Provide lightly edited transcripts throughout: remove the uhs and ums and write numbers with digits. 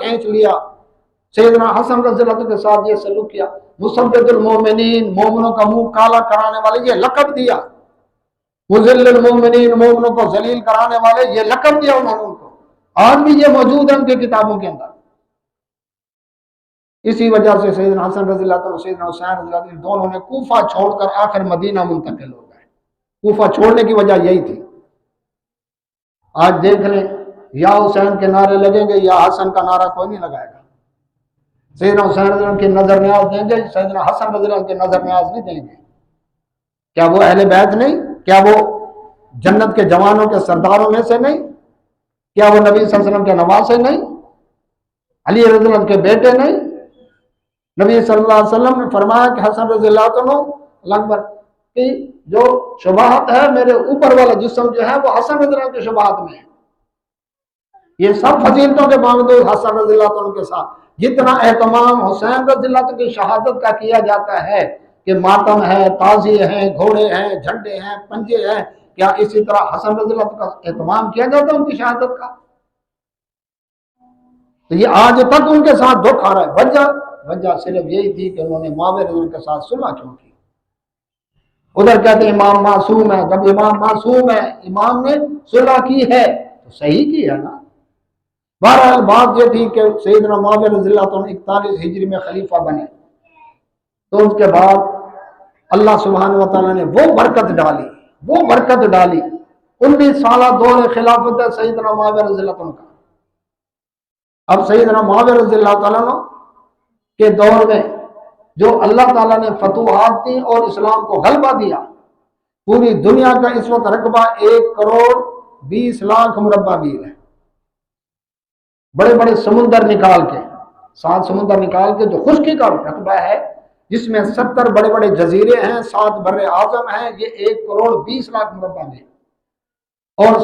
کھینچ لیا. سیدنا حسن رضی اللہ عنہ کے ساتھ یہ سلوک کیا. مسبد المومنین، مومنوں کا منہ کالا کرانے والے، یہ لقب دیا. مذل المومنین، مومنوں کو ذلیل کرانے والے، یہ لقب دیا انہوں نے ان کو. آج بھی یہ موجود ہے ان کی کتابوں کے اندر. اسی وجہ سے سیدنا حسن رضی اللہ عنہ، سیدنا حسین رضی اللہ عنہ دونوں نے کوفہ چھوڑ کر آخر مدینہ منتقل ہو گئے. کوفہ چھوڑنے کی وجہ یہی تھی. آج دیکھ لیں، یا حسین کے نعرے لگیں گے یا حسن کا نعرہ کوئی نہیں لگائے گا. سیدنا حسین رضی اللہ عنہ کی نظر نیاز دیں گے، سیدنا حسن رضی اللہ عنہ کی نظر نیاز نہیں دیں گے. کیا وہ اہل بیت نہیں؟ کیا وہ جنت کے جوانوں کے سرداروں میں سے نہیں؟ کیا وہ نبی صلی اللہ علیہ وسلم کے نواسے نہیں؟ علی رضی اللہ عنہ کے بیٹے نہیں؟ نبی صلی اللہ علیہ وسلم نے فرمایا کہ حسن رضی اللہ عنہ اکبر کہ جو شباہت ہے میرے اوپر والا جسم جو ہے وہ حسن رضی اللہ عنہ کی شباہت میں ہے. یہ سب فضیلتوں کے باوجود حسن رضی اللہ عنہ کے ساتھ جتنا اہتمام حسین رضی اللہ عنہ کی شہادت کا کیا جاتا ہے کہ ماتم ہے، تازیے ہیں، گھوڑے ہیں، جھنڈے ہیں، پنجے ہیں، کیا اسی طرح حسن رضی اللہ عنہ کا اہتمام کیا جاتا ہے ان کی شہادت کا؟ تو یہ آج تک ان کے ساتھ دکھ آ رہا ہے. وجہ صرف یہی تھی کہ انہوں نے معاویہ رضی اللہ عنہ کے ساتھ صلح کیوں کی. ادھر کہتے ہیں امام معصوم ہے. جب امام معصوم ہے، امام نے صلح کی ہے تو صحیح کی ہے نا. بہرحال بات یہ تھی کہ سیدنا معاویہ رضی اللہ عنہ 41 ہجری میں خلیفہ بنے تو اس کے بعد اللہ سبحانہ و تعالیٰ نے وہ برکت ڈالی 19 سالہ دور خلافت ہے سیدنا معاویہ رضی اللہ عنہ کا. اب سیدنا معاویہ رضی اللہ تعالیٰ عنہ کے دور میں جو اللہ تعالیٰ نے فتوحات دی اور اسلام کو غلبہ دیا، پوری دنیا کا اس وقت رقبہ 1,20,00,000 مربع میل ہے. بڑے بڑے سمندر نکال کے، 7 سمندر نکال کے جو خشکی کا رقبہ ہے جس میں 70 بڑے بڑے جزیرے ہیں، 7 بر اعظم ہیں، یہ 1,20,00,000 مربع میل. اور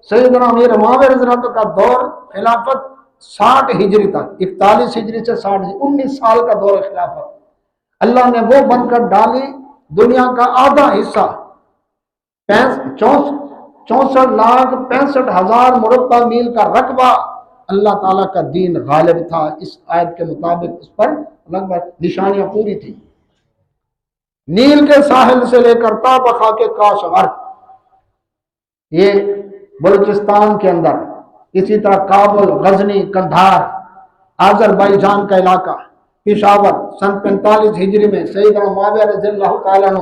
سیدنا امیر معاویہ رضی اللہ عنہ کا دور خلافت 60 ہجری تک، 41 ہجری سے 60 ہجری 19 سال کا دور خلافت. اللہ نے وہ بن کر ڈالی دنیا کا آدھا حصہ 64,65,000 مربع میل کا رقبہ اللہ تعالیٰ کا دین غالب تھا. اس آیت کے مطابق اس پر لگ بھگ نشانیاں پوری تھی. نیل کے ساحل سے لے کر تا بخا کے کاشغر، یہ بلوچستان کے اندر، اسی طرح کابل، غزنی، قندھار، آذربائیجان کا علاقہ، پشاور، سن 45 ہجری میں سیدنا معاویہ رضی اللہ تعالیٰ عنہ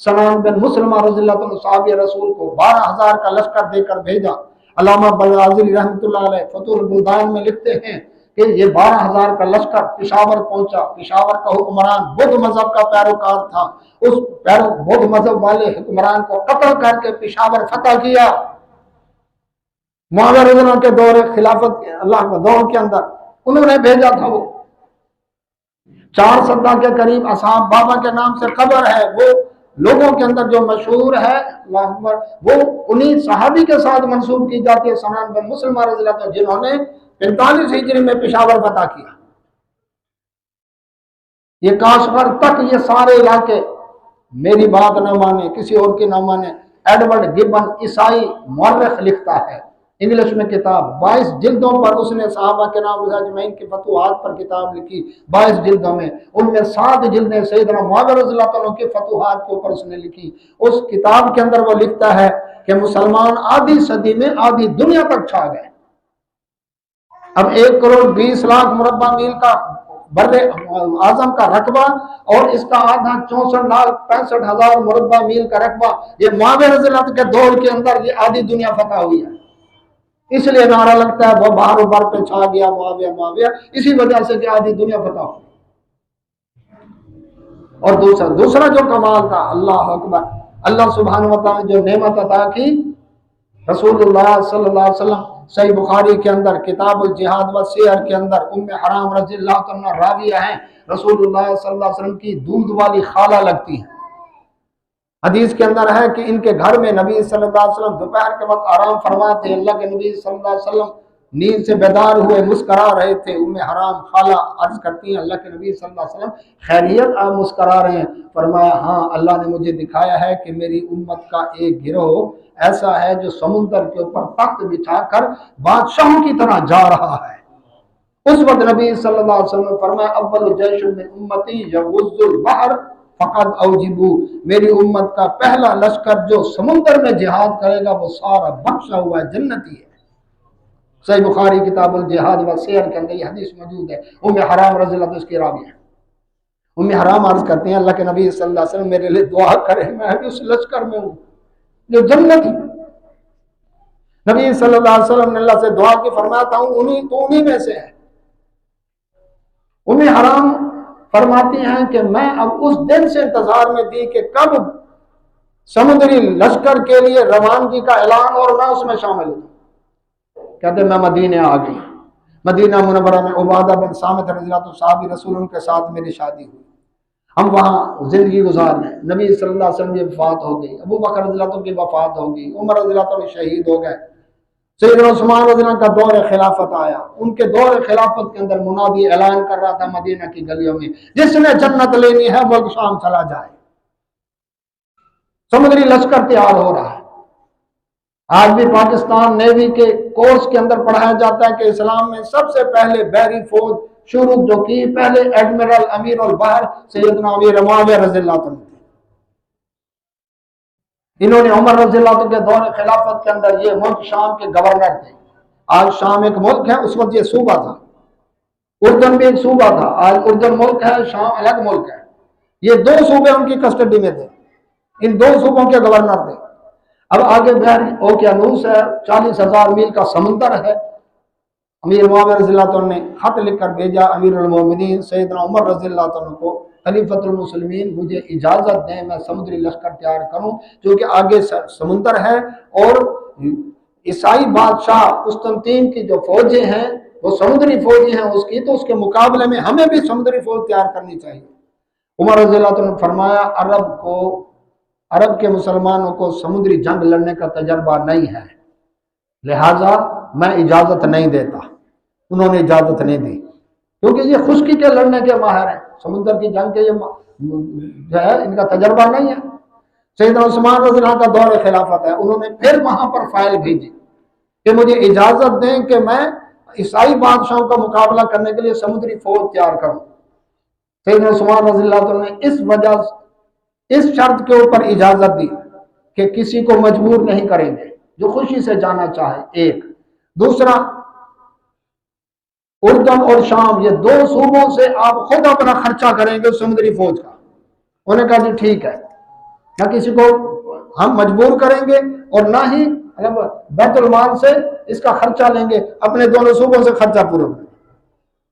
سنان بن مسلمہ رضی اللہ عنہ صحابی رسول کو 12,000 کا لشکر دے کر بھیجا. علامہ بزازری رحمۃ اللہ علیہ فتح البلدان میں لکھتے ہیں کہ یہ 12,000 کا لشکر پشاور پہنچا. پشاور کا حکمران بدھ مذہب کا پیروکار تھا. اس بدھ مذہب والے حکمران کو قتل کر کے پشاور فتح کیا. معاویہ رضی اللہ عنہ کے دور خلافت اللہ کے دور کے اندر انہوں نے بھیجا تھا. وہ 4 سدہ کے قریب اصحاب بابا کے نام سے قبر ہے، وہ لوگوں کے اندر جو مشہور ہے اللہ اکبر، وہ انہی صحابی کے ساتھ منسوب کی جاتی ہے سنان بن مسلمہ رضی اللہ عنہ جنہوں نے 45 ہجری میں پشاور فتح کیا. یہ کاشغر تک یہ سارے علاقے، میری بات نہ مانے کسی اور کی نہ مانے، ایڈورڈ گبن عیسائی مورخ لکھتا ہے انگلش میں کتاب، 22 جلدوں پر اس نے صحابہ کے نام اجمعین کی فتوحات پر کتاب لکھی. 22 جلدوں میں ان میں 7 جلدیں سیدنا معاویہ رضی اللہ عنہ کی فتوحات کے اوپر اس نے لکھی. اس کتاب کے اندر وہ لکھتا ہے کہ مسلمان آدھی صدی میں آدھی دنیا تک چھا گئے. اب 1,20,00,000 مربع میل کا بر اعظم کا رقبہ اور اس کا آدھا 64,65,000 مربع میل کا رقبہ، یہ معاویہ رضی اللہ عنہ کے دور کے اندر یہ آدھی دنیا فتح ہوئی ہے. اس لیے نعرہ لگتا ہے وہ بہر و بر پہ چھا گیا معاویہ معاویہ، اسی وجہ سے کہ آدھی دنیا فتح ہو. اور دوسرا جو کمال تھا، اللہ اکبر، اللہ سبحانہ و تعالی جو نعمت عطا کی، رسول اللہ صلی اللہ علیہ وسلم صحیح بخاری کے اندر کتاب الجہاد و سیر کے اندر ام حرام رضی اللہ عنہ راویہ ہیں، رسول اللہ صلی اللہ علیہ وسلم کی دودھ والی خالہ لگتی ہیں. حدیث کے اندر ہے کہ ان کے گھر میں نبی صلی اللہ علیہ وسلم دوپہر کے وقت آرام فرماتے. اللہ کے نبی صلی اللہ علیہ وسلم نیند سے بیدار ہوئے مسکرا رہے تھے. ام حرام خالہ عرض کرتی ہیں اللہ کے نبی صلی اللہ علیہ وسلم خیریت آپ مسکرا رہے ہیں؟ فرمایا ہاں، اللہ نے مجھے دکھایا ہے کہ میری امت کا ایک گروہ ایسا ہے جو سمندر کے اوپر تخت بچھا کر بادشاہوں کی طرح جا رہا ہے. اس وقت نبی صلی اللہ علیہ وسلم نے فرمایا اول جیش من امتی یغز البحر فقد اوجبو، میری امت کا پہلا لشکر جو سمندر میں جہاد کرے گا وہ سارا بخشا ہوا ہے، جنتی ہے۔ صحیح بخاری کتاب الجہاد و سیر کے اندر یہ حدیث موجود ہے۔ ام حرام رضی اللہ عنہ اس کی راوی ہے۔ ام حرام عرض کرتے ہیں اللہ کے نبی صلی اللہ علیہ وسلم میرے لیے دعا کرے، میں بھی اس لشکر میں ہوں جو جنتی۔ نبی صلی اللہ علیہ وسلم نے اللہ سے دعا کی، فرماتا ہوں تو انہی میں سے ہے۔ ام حرام فرماتی ہیں کہ میں اب اس دن سے انتظار میں تھی کہ کب سمندری لشکر کے لیے روانگی کا اعلان اور میں اس میں شامل ہوں۔ کہتے میں مدینے آ گئی، مدینہ منورہ میں عبادہ بن صامت رضی اللہ عنہ صحابی رسول ان کے ساتھ میری شادی ہوئی، ہم وہاں زندگی گزار رہے ہیں۔ نبی صلی اللہ علیہ وسلم کی وفات ہو گئی، ابو بکر رضی اللہ عنہ کی وفات ہو گئی، عمر رضی اللہ عنہ شہید ہو گئے، سیدنا عثمان رضی اللہ عنہ کا دور خلافت آیا۔ ان کے دور خلافت کے اندر منادی اعلان کر رہا تھا مدینہ کی گلیوں میں، جس نے جنت لینی ہے وہ شام چلا جائے۔ سمندری لشکر تیار ہو رہا ہے۔ آج بھی پاکستان نیوی کے کورس کے اندر پڑھایا جاتا ہے کہ اسلام میں سب سے پہلے بحری فوج شروع جو کی، پہلے ایڈمرل امیر البحر سیدنا امیر معاویہ رضی اللہ عنہ، انہوں نے عمر رضی اللہ عنہ کے دور خلافت کے اندر یہ ملک شام کے گورنر تھے۔ آج شام ایک ملک ہے، اس وقت یہ صوبہ تھا۔ اردن بھی ایک صوبہ تھا، آج اردن ملک ہے، شام الگ ملک ہے۔ یہ دو صوبے ان کی کسٹڈی میں تھے، ان دو صوبوں کے گورنر تھے۔ اب آگے بحر اوقیانوس ہے، 40,000 میل کا سمندر ہے۔ امیر معاویہ رضی اللہ عنہ نے خط لکھ کر بھیجا امیر المومنین سیدنا عمر رضی اللہ عنہ کو، خلیفۃ المسلمین مجھے اجازت دیں میں سمندری لشکر تیار کروں، کیونکہ آگے سمندر ہے اور عیسائی بادشاہ قسطنطین کی جو فوجیں ہیں وہ سمندری فوجیں ہیں اس کی، تو اس کے مقابلے میں ہمیں بھی سمندری فوج تیار کرنی چاہیے۔ عمر رضی اللہ عنہ نے فرمایا عرب کے مسلمانوں کو سمندری جنگ لڑنے کا تجربہ نہیں ہے، لہٰذا میں اجازت نہیں دیتا۔ انہوں نے اجازت نہیں دی کیونکہ یہ خشکی کے لڑنے کے ماہر ہیں، سمندر کی جنگ کے یہ جو ہے ان کا تجربہ نہیں ہے۔ سیدنا عثمان رضی اللہ عنہ کا دور خلافت ہے، انہوں نے پھر وہاں پر فائل بھیجی کہ مجھے اجازت دیں کہ میں عیسائی بادشاہوں کا مقابلہ کرنے کے لیے سمندری فوج تیار کروں۔ سیدنا عثمان رضی اللہ عنہ نے اس شرط کے اوپر اجازت دی کہ کسی کو مجبور نہیں کریں گے، جو خوشی سے جانا چاہے۔ ایک دوسرا، اردن اور شام یہ دو صوبوں سے آپ خود اپنا خرچہ کریں گے سمندری فوج کا۔ انہوں نے کہا جی ٹھیک ہے، نہ کسی کو ہم مجبور کریں گے اور نہ ہی بیت المال سے اس کا خرچہ لیں گے، اپنے دونوں صوبوں سے خرچہ پورا کریں گے۔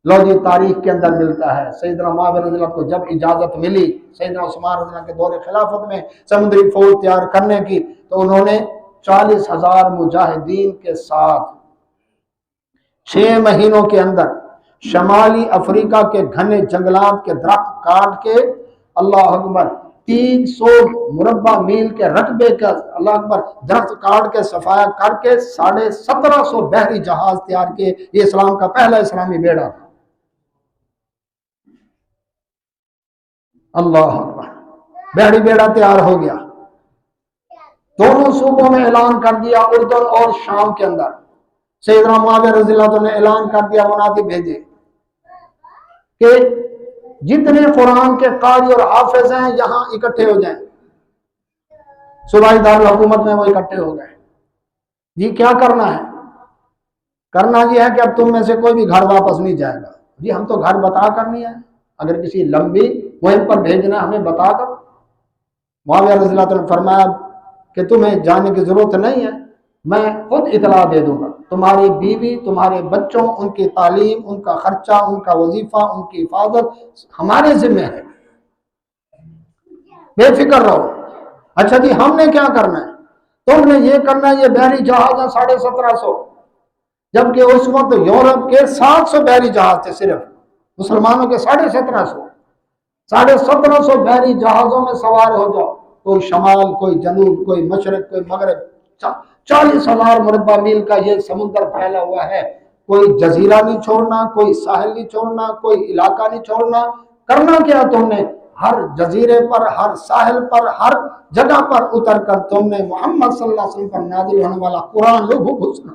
لو جی تاریخ کے اندر ملتا ہے سیدنا معاویہ رضی اللہ عنہ کو جب اجازت ملی سیدنا عثمان رضی اللہ عنہ کے دور خلافت میں سمندری فوج تیار کرنے کی، تو انہوں نے 40,000 مجاہدین کے ساتھ 6 مہینوں کے اندر شمالی افریقہ کے گھنے جنگلات کے درخت کاٹ کے، اللہ اکبر، 300 مربع میل کے رقبے کا، اللہ اکبر، درخت کاٹ کے صفایا کر کے 1750 بحری جہاز تیار کیے۔ یہ اسلام کا پہلا اسلامی بیڑا تھا۔ اللہ اکبر، بحری بیڑا تیار ہو گیا، دونوں صوبوں میں اعلان کر دیا، اردن اور شام کے اندر سیدنا معاویہ رضی اللہ عنہ نے اعلان کر دیا، منادی بھیجے کہ جتنے قرآن کے قاری اور حافظ ہیں یہاں اکٹھے ہو جائیں۔ صوبائی دارالحکومت میں وہ اکٹھے ہو گئے۔ جی کیا کرنا ہے؟ کرنا یہ ہے کہ اب تم میں سے کوئی بھی گھر واپس نہیں جائے گا۔ جی ہم تو گھر بتا کر نہیں ہے، اگر کسی لمبی مہم پر بھیجنا ہمیں بتا کر۔ معاویہ رضی اللہ عنہ نے فرمایا کہ تمہیں جانے کی ضرورت نہیں ہے، میں خود اطلاع دے دوں گا، تمہاری بیوی، تمہارے بچوں، ان کی تعلیم، ان کا خرچہ، ان کا وظیفہ، ان کی حفاظت ہمارے ذمہ ہے، بے فکر رہو۔ اچھا جی ہم نے کیا کرنا ہے؟ تم نے یہ کرنا ہے، یہ بحری جہاز ہیں 1750، جبکہ اس وقت یورپ کے 700 بحری جہاز تھے، صرف مسلمانوں کے 1750۔ 1750 بحری جہازوں میں سوار ہو جاؤ، کوئی شمال، کوئی جنوب، کوئی مشرق، کوئی مغرب، 40,000 مربع میل کا یہ سمندر پھیلا ہوا ہے، کوئی جزیرہ نہیں چھوڑنا، کوئی ساحل نہیں چھوڑنا، کوئی علاقہ نہیں چھوڑنا۔ کرنا کیا تم نے؟ ہر جزیرے پر، ہر ساحل پر، ہر جگہ پر اتر کر تم نے محمد صلی اللہ علیہ وسلم پر نازل ہونے والا قرآن لوگوں کو سنا۔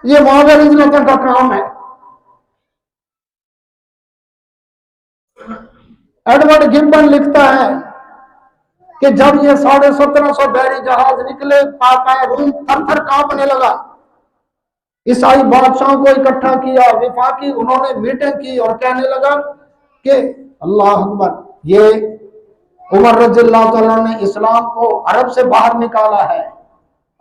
یہ معاویہ رضی اللہ عنہ کا کام ہے۔ ایڈورڈ گبن لکھتا ہے کہ جب یہ 1750 بحری جہاز نکلے، پاکائے روم تھر تھر کانپنے لگا۔ عیسائی بادشاہوں کو اکٹھا کیا، وفاقی انہوں نے میٹنگ کی اور کہنے لگا کہ اللہ اکبر، یہ عمر رضی اللہ تعالیٰ نے اسلام کو عرب سے باہر نکالا ہے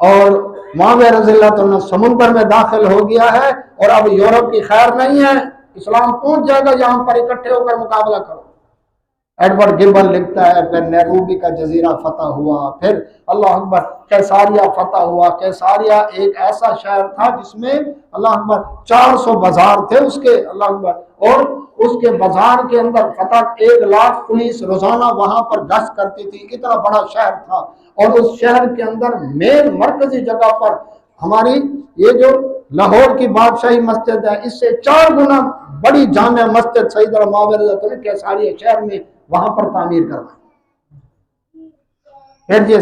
اور معاویہ رضی اللہ عنہ سمندر میں داخل ہو گیا ہے، اور اب یورپ کی خیر نہیں ہے، اسلام پہنچ جائے گا، یہاں پر اکٹھے ہو کر مقابلہ کرو۔ ایڈورڈ گبن لکھتا ہے پھر نیروبی کا جزیرہ فتح ہوا، پھر اللہ اکبر کیساریہ فتح ہوا۔ کیساریہ ایک ایسا شہر تھا جس میں اللہ اکبر 400 بازار تھے اس کے، اللہ اکبر، اور اس کے بازار کے اندر فتح 1,00,000 پولیس روزانہ وہاں پر گشت کرتی تھی، اتنا بڑا شہر تھا۔ اور اس شہر کے اندر مین مرکزی جگہ پر ہماری یہ جو لاہور کی بادشاہی مسجد ہے، اس سے 4 گنا بڑی جامع مسجد سیدنا معاویہ رضی اللہ عنہ نے کیساریہ شہر میں وہاں پر تعمیر کروائی۔ پھر یہ